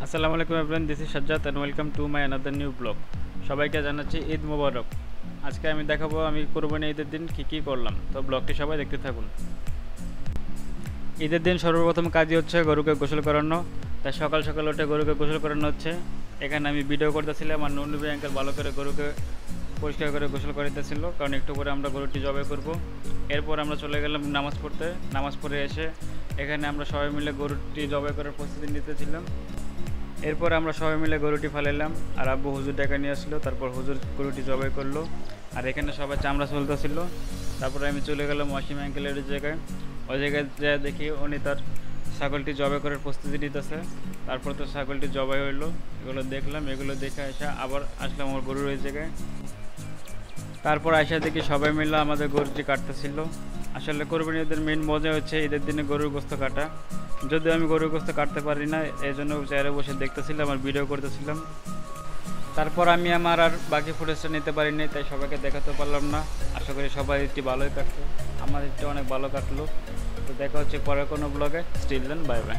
আসসালামু আলাইকুম everyone, this is Sajjad and welcome to my another new blog. সবাইকে জানাচ্ছি ঈদ মোবারক। আজকে আমি দেখাবো আমি কোরবানি ঈদের দিন কী করলাম, তো ব্লগটি সবাই দেখতে থাকুন। ঈদের দিন সর্বপ্রথম কাজই হচ্ছে গরুকে গোসল করানো। তাই সকাল সকাল উঠে গরুকে গোসল করানো হচ্ছে। এখানে আমি ভিডিও করতেছিলাম আর নুনবি আঙ্কেল ভালো করে গরুকে পরিষ্কার করে গোসল করিতেছিল, কারণ একটু পরে আমরা গরুটি জবাই করব। এরপর আমরা চলে গেলাম নামাজ পড়তে। নামাজ পড়ে এসে এখানে আমরা সবাই মিলে গরুটি জবাই করার প্রস্তুতি নিতেছিলাম। এরপর আমরা সবাই মিলে গরুটি ফালাইলাম আর আব্বু হুজুর ডেকে নিয়ে আসলো। তারপর হুজুর গরুটি জবাই করলো আর এখানে সবাই চামড়া চলতেছিল। তারপরে আমি চলে গেলাম ওয়াসিম আঙ্কেলের জায়গায়। ওই জায়গায় যা দেখি উনি তার ছাগলটি জবাই করার প্রস্তুতি নিতেছে। তারপর তো ছাগলটি জবাই হইলো, এগুলো দেখলাম। এগুলো দেখে আসা আবার আসলাম আমার গরুর ওই জায়গায়। তারপর আয়সা দেখি সবাই মিলে আমাদের গরুটি কাটতেছিল। আসলে কোরবানি ঈদের মেইন মজা হচ্ছে ঈদের দিনে গরুর গোস্ত কাটা। যদিও আমি গরুর গোস্ত কাটতে পারি না, এই জন্য চেয়ারে বসে দেখতেছিলাম আর ভিডিও করতেছিলাম। তারপর আমি আমার আর বাকি ফুটেজটা নিতে পারিনি, তাই সবাইকে দেখাতে পারলাম না। আশা করি সবাই একটি ভালোই কাটলো, আমার একটু অনেক ভালো কাটলো। তো দেখা হচ্ছে পরের কোনো ব্লগে। Still then, bye by.